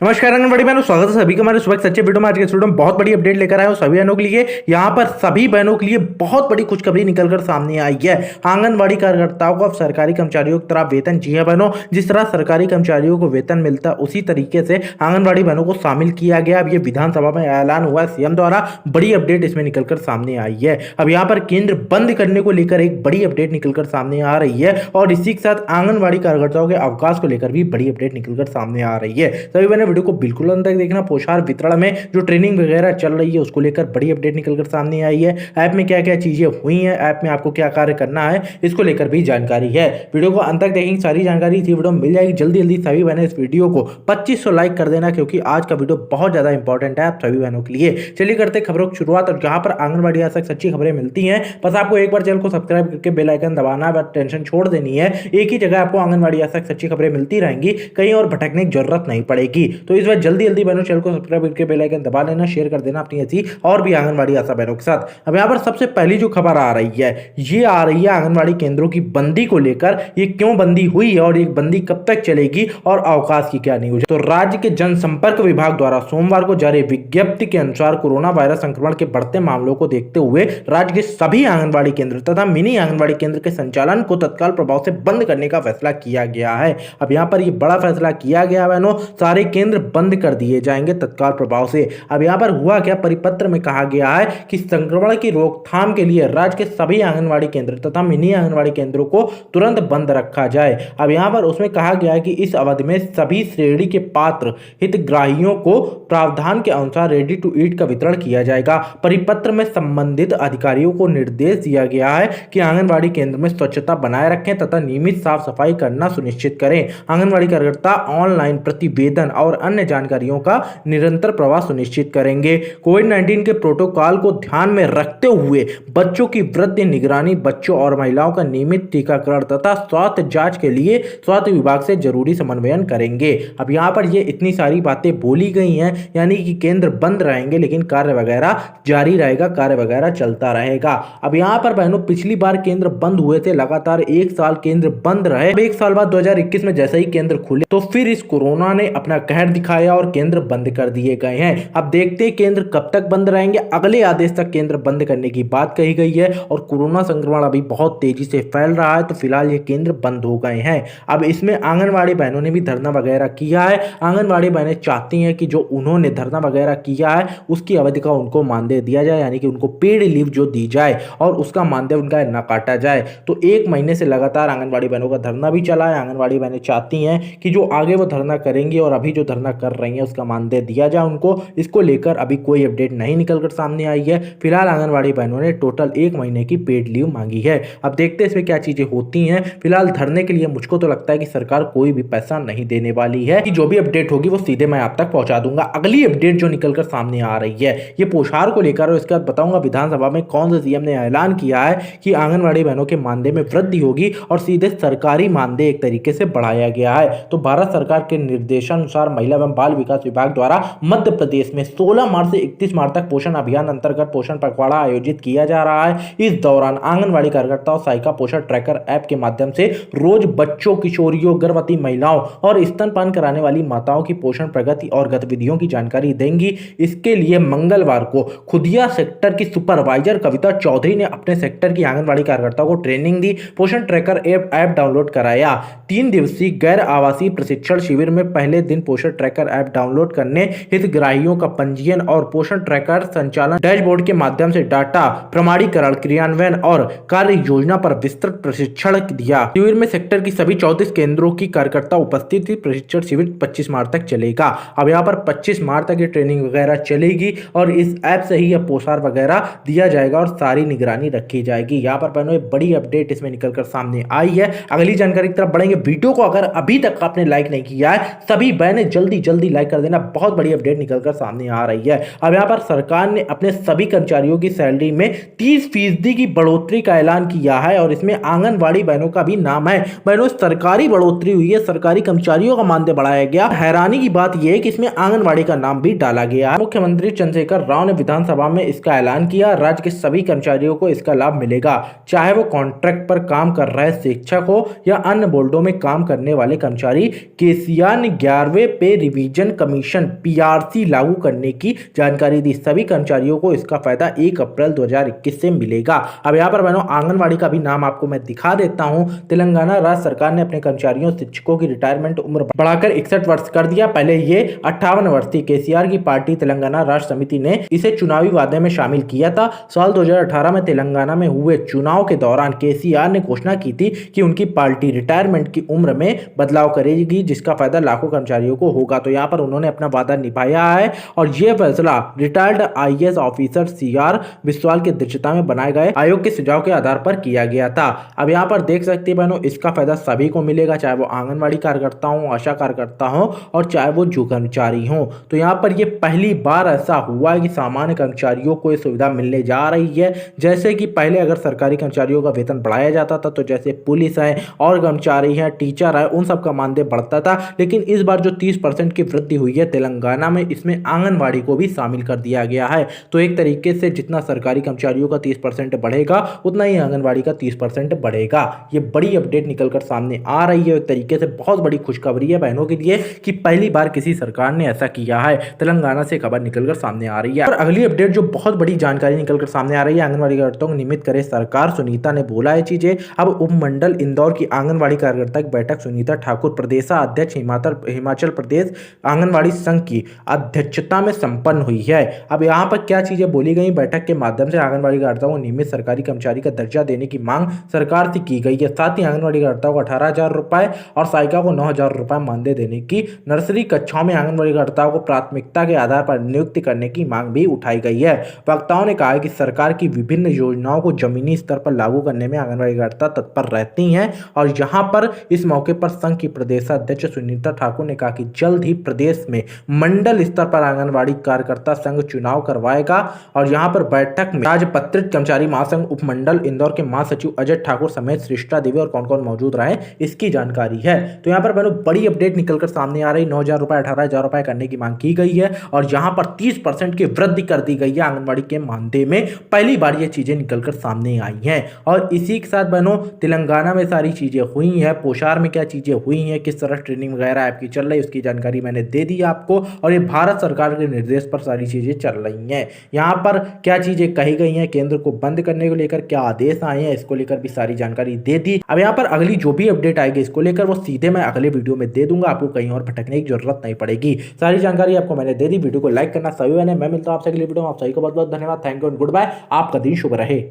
नमस्कार आंगनबाड़ी बहनों, स्वागत है सभी का हमारे सुबह सच्चे वीडियो में। आज के वीडियो में बहुत बड़ी अपडेट लेकर आए हूं सभी बहनों के लिए। यहाँ पर सभी बहनों के लिए बहुत बड़ी खुशखबरी निकलकर सामने आई है। आंगनबाड़ी कार्यकर्ताओं को अब सरकारी कर्मचारियों की तरह वेतन, जी है बहनों, जिस तरह सरकारी कर्मचारियों को वेतन मिलता है उसी तरीके से आंगनबाड़ी बहनों को शामिल किया गया। अब ये विधानसभा में ऐलान हुआ है सीएम द्वारा। बड़ी अपडेट इसमें निकलकर सामने आई है। अब यहाँ पर केंद्र बंद करने को लेकर एक बड़ी अपडेट निकलकर सामने आ रही है और इसी के साथ आंगनबाड़ी कार्यकर्ताओं के अवकाश को लेकर भी बड़ी अपडेट निकलकर सामने आ रही है। सभी बहनों वीडियो को बिल्कुल अंत तक देखना। पोषाहार वितरण में जो ट्रेनिंग वगैरह चल रही है उसको लेकर बड़ी अपडेट निकलकर सामने आई है। ऐप में क्या क्या चीजें हुई हैं, ऐप में आपको क्या कार्य करना है, इसको लेकर भी जानकारी है। वीडियो को अंत तक देखेंगे, सारी जानकारी इसी वीडियो में मिल जाएगी। जल्दी जल्दी सभी बहनें इस वीडियो को 2500 लाइक कर देना, क्योंकि आज का वीडियो बहुत ज्यादा इंपॉर्टेंट है आप सभी बहनों के लिए। चलिए करते खबरों की शुरुआत। और जहां पर आंगनबाड़ी आज तक सच्ची खबरें मिलती हैं, बस आपको एक बार चैनल को सब्सक्राइब करके बेल आइकन दबाना है, बस टेंशन छोड़ देनी है। एक ही जगह आपको आंगनबाड़ी आज तक सच्ची खबरें मिलती रहेंगी, कहीं और भटकने की जरूरत नहीं पड़ेगी। तो इस बार जल्दी जल्दी बहनों चैनल को सब्सक्राइब करके बेल आइकन दबा लेना, शेयर कर देना अपनी ऐसी और भी आंगनबाड़ी आशा बहनों के साथ। अब यहाँ पर सबसे पहली जो खबर आ रही है, ये आ रही है आंगनबाड़ी केंद्रों की बंदी को लेकर। ये क्यों बंदी हुई है और ये बंदी कब तक चलेगी और अवकाश की क्या न्यूज है। तो राज्य के जनसंपर्क विभाग द्वारा सोमवार को जारी विज्ञप्ति के अनुसार कोरोना वायरस संक्रमण के बढ़ते मामलों को देखते हुए राज्य के सभी आंगनबाड़ी केंद्र तथा मिनी आंगनबाड़ी केंद्र के संचालन को तत्काल प्रभाव से बंद करने का फैसला किया गया है। अब यहाँ पर ये बड़ा फैसला किया गया बहनों, सारे केंद्र बंद कर दिए जाएंगे तत्काल प्रभाव से। अब यहाँ पर हुआ क्या, परिपत्र में कहा गया है कि संक्रमण की रोकथाम के लिए राज्य के सभी आंगनबाड़ी केंद्र तथा मिनी आंगनबाड़ी केंद्रों को तुरंत बंद रखा जाए। अब यहाँ पर उसमें कहा गया है कि इस अवधि में सभी श्रेणी के पात्र हितग्राहियों को प्रावधान के अनुसार रेडी टू ईट का वितरण किया जाएगा। परिपत्र में संबंधित अधिकारियों को निर्देश दिया गया है कि आंगनबाड़ी केंद्र में स्वच्छता बनाए रखें तथा नियमित साफ सफाई करना सुनिश्चित करें। आंगनबाड़ी कार्यकर्ता ऑनलाइन प्रतिवेदन और अन्य जानकारियों का निरंतर प्रवाह सुनिश्चित करेंगे। कोविड-19 के प्रोटोकॉल को ध्यान में रखते हुए बच्चों की वृद्धि निगरानी, बच्चों और महिलाओं का नियमित टीकाकरण तथा स्वास्थ्य जांच के लिए स्वास्थ्य विभाग से जरूरी समन्वयन करेंगे। अब यहाँ पर ये इतनी सारी बातें बोली गई हैं, यानी कि केंद्र बंद रहेंगे लेकिन कार्य वगैरह जारी रहेगा, कार्य वगैरह चलता रहेगा। अब यहाँ पर बहनों पिछली बार केंद्र बंद हुए थे, लगातार एक साल केंद्र बंद रहे। एक साल बाद 2021 में जैसे ही केंद्र खुले तो फिर इस कोरोना ने अपना कहर दिखाया और केंद्र बंद कर दिए गए हैं। अब देखते हैं केंद्र कब तक बंद रहेंगे। अगले आदेश तक केंद्र बंद करने की बात कही गई है और कोरोना संक्रमण अभी बहुत तेजी से फैल रहा है, तो फिलहाल ये केंद्र बंद हो गए हैं। अब इसमें आंगनबाड़ी बहनों ने भी धरना वगैरह किया है। आंगनबाड़ी बहनें चाहती हैं कि जो उन्होंने धरना वगैरह किया है उसकी अवधि का उनको मानदेय दिया जाए, यानी कि उनको पेड लीव जो दी जाए और उसका मानदेय उनका न काटा जाए। तो एक महीने से लगातार आंगनबाड़ी बहनों का धरना भी चला है। आंगनबाड़ी बहनें चाहती हैं कि जो आगे वो धरना करेंगे और अभी जो धरना कर रही हैं उसका मानदेय दिया जाए उनको। इसको लेकर अभी कोई अपडेट नहीं निकलकर सामने आई है। फिलहाल आंगनबाड़ी बहनों ने टोटल एक महीने की पेड लीव मांगी है। अब देखते हैं इसमें क्या चीजें होती हैं। फिलहाल धरने के लिए मुझको तो लगता है कि सरकार कोई भी पैसा नहीं देने वाली है, कि जो भी अपडेट होगी वो सीधे मैं आप तक पहुंचा दूंगा। अगली अपडेट जो निकलकर सामने आ रही है ये पोषाहार को लेकर, और इसके बाद बताऊंगा विधानसभा में कौन से सीएम ने ऐलान किया है कि आंगनबाड़ी बहनों के मानदेय में वृद्धि होगी और सीधे सरकारी मानदेय एक तरीके से बढ़ाया गया है। तो भारत सरकार के निर्देशानुसार महिला एवं बाल विकास विभाग द्वारा मध्य प्रदेश में 16 मार्च से 31 मार्च तक पोषण अभियान अंतर्गत पोषण पखवाड़ा आयोजित किया जा रहा है। इस दौरान आंगनबाड़ी कार्यकर्ताओं सहायिका पोषण ट्रैकर ऐप के माध्यम से रोज बच्चों, किशोरियों, गर्भवती महिलाओं और स्तनपान कराने वाली माताओं की पोषण प्रगति और गतिविधियों की जानकारी देंगी। इसके लिए मंगलवार को खुदिया सेक्टर की सुपरवाइजर कविता चौधरी ने अपने सेक्टर की आंगनबाड़ी कार्यकर्ताओं को ट्रेनिंग दी, पोषण ट्रैकर ऐप डाउनलोड कराया। 3 दिवसीय गैर आवासीय प्रशिक्षण शिविर में पहले दिन पोषण ट्रैकर ऐप डाउनलोड करने, हितग्राहियों का पंजीयन और पोषण ट्रैकर संचालन डैशबोर्ड के माध्यम से डाटा प्रमाणीकरण, क्रियान्वयन और कार्य योजना पर विस्तृत प्रशिक्षण दिया। शिविर में सेक्टर की सभी 34 केंद्रों की कार्यकर्ता उपस्थित थी। प्रशिक्षण शिविर 25 मार्च तक चलेगा। अब यहाँ पर 25 मार्च तक ये ट्रेनिंग वगैरह चलेगी और इस ऐप से ही पोषाहार वगैरह दिया जाएगा और सारी निगरानी रखी जाएगी। यहाँ पर बहनों बड़ी अपडेट इसमें निकलकर सामने आई है। अगली जानकारी की तरफ बढ़ेंगे। वीडियो को अगर अभी तक आपने लाइक नहीं किया है, सभी बहनें जल्दी जल्दी लाइक कर देना। बहुत बड़ी अपडेट निकलकर सामने आ रही है। अब यहाँ पर सरकार ने अपने सभी कर्मचारियों की सैलरी में 30% की बढ़ोतरी का ऐलान किया है और इसमें आंगनबाड़ी बहनों का भी नाम है। बहनों सरकारी बढ़ोतरी हुई है, सरकारी कर्मचारियों का मानदेय बढ़ाया गया। हैरानी की बात यह है कि इसमें आंगनबाड़ी का नाम भी डाला गया। मुख्यमंत्री चंद्रशेखर राव ने विधानसभा में इसका ऐलान किया। राज्य के सभी कर्मचारियों को इसका लाभ मिलेगा, चाहे वो कॉन्ट्रैक्ट पर काम कर रहे शिक्षक हो या अन्य बोर्डों में काम करने वाले कर्मचारी। केसीआर ने 11वें पे पे रिवीजन कमीशन पीआरसी लागू करने की जानकारी दी। सभी कर्मचारियों को इसका फायदा 1 अप्रैल 2021 से मिलेगा। अब यहाँ पर बहनों आंगनवाड़ी का भी नाम आपको मैं दिखा देता हूँ। तेलंगाना राज्य सरकार ने अपने कर्मचारियों शिक्षकों की रिटायरमेंट उम्र बढ़ाकर 61 वर्ष कर दिया। पहले ये 58 वर्ष थी। केसीआर की पार्टी तेलंगाना राष्ट्र समिति ने इसे चुनावी वादे में शामिल किया था। साल 2018 में तेलंगाना में हुए चुनाव के दौरान केसीआर ने घोषणा की थी कि उनकी पार्टी रिटायरमेंट की उम्र में बदलाव करेगी, जिसका फायदा लाखों कर्मचारियों को होगा। तो यहाँ पर उन्होंने अपना वादा निभाया है और यह फैसला retired IAS officer CR Biswal की अध्यक्षता में बनाए गए आयोग के सुझाव के आधार पर किया गया था। अब यहाँ पर देख सकते हैं बहनों, इसका फायदा सभी को मिलेगा, चाहे वो आंगनवाड़ी कार्यकर्ता हो, आशा कार्यकर्ता हो और चाहे वो जो कर्मचारी हो। तो यहाँ पर ये पहली बार ऐसा हुआ है कि सामान्य कर्मचारियों को ये सुविधा मिलने जा रही है। जैसे कि पहले अगर सरकारी कर्मचारियों का वेतन बढ़ाया जाता था तो जैसे पुलिस है और कर्मचारी है, टीचर है, उन सब का मानदेय बढ़ता था। लेकिन इस बार जो 30% की वृद्धि हुई है तेलंगाना में, इसमें आंगनवाड़ी को भी शामिल कर दिया गया है। तो एक तरीके से जितना सरकारी कर्मचारियों का 30% बढ़ेगा उतना ही आंगनवाड़ी का 30% बढ़ेगा। ये बड़ी अपडेट निकलकर सामने आ रही है। एक तरीके से बहुत बड़ी खुशखबरी है बहनों के लिए कि पहली बार किसी सरकार ने ऐसा किया है। तेलंगाना से खबर निकलकर सामने आ रही है। और अगली अपडेट जो बहुत बड़ी जानकारी निकलकर सामने आ रही है, आंगनवाड़ी कार्यकर्ताओं को नियमित करे सरकार, सुनीता ने बोला है चीजें। अब उपमंडल इंदौर की आंगनवाड़ी कार्यकर्ता की बैठक सुनीता ठाकुर प्रदेशाध्यक्ष हिमाचल प्रदेश आंगनवाड़ी संघ की अध्यक्षता में संपन्न हुई है। अब यहाँ पर क्या चीजें बोली गई, बैठक के माध्यम से आंगनवाड़ी कार्यकर्ताओं को नियमित सरकारी कर्मचारी का दर्जा देने की मांग सरकार से की गई है। साथ ही आंगनवाड़ी कार्यकर्ताओं को 18,000 रुपए और सहायिका को 9,000 रुपए मानदेय देने की, नर्सरी कक्षाओं में आंगनवाड़ी कार्यकर्ताओं को प्राथमिकता के आधार पर नियुक्ति करने की मांग भी उठाई गई है। वक्ताओं ने कहा कि सरकार की विभिन्न योजनाओं को जमीनी स्तर पर लागू करने में आंगनवाड़ी कार्यकर्ता तत्पर रहती हैं। और यहाँ पर इस मौके पर संघ की प्रदेशाध्यक्ष सुनीता ठाकुर ने कहा कि जल्द ही प्रदेश में मंडल स्तर पर आंगनवाड़ी कार्यकर्ता संघ चुनाव करवाएगा। और यहाँ पर बैठक में राजपत्रित कर्मचारी महासंघ उपमंडल इंदौर के महासचिव अजय ठाकुर समेत श्रेष्ठा देवी और कौन कौन मौजूद रहे इसकी जानकारी है। तो यहाँ पर बहनों बड़ी अपडेट निकलकर सामने आ रही। 9,000 रुपए 18,000 रुपए करने की मांग की गई है और यहाँ पर 30% की वृद्धि कर दी गई है आंगनवाड़ी के मानदेय में। पहली बार ये चीजें निकलकर सामने आई हैं। और इसी के साथ बहनों तेलंगाना में सारी चीजें हुई हैं, पोशार में क्या चीजें हुई हैं, किस तरह ट्रेनिंग वगैरह आपकी चल रही है, उसकी जानकारी मैंने दे दी आपको। और ये भारत सरकार के निर्देश पर सारी चीजें चल रही हैं। यहाँ पर क्या चीजें कही गई हैं, केंद्र को बंद करने को लेकर क्या आदेश आए हैं, इसको लेकर भी सारी जानकारी दे दी। अब यहाँ पर अगली जो भी अपडेट आएगी इसको लेकर वो सीधे मैं अगले वीडियो में दे दूंगा, आपको कहीं और भटकने की जरूरत नहीं पड़ेगी। सारी जानकारी आपको मैंने दे दी। वीडियो को लाइक करना सभी मैंने, मैं मिलता हूं आपसे अगली वीडियो में। आप सभी को बहुत बहुत धन्यवाद। Thank you and goodbye. आपका दिन शुभ रहे।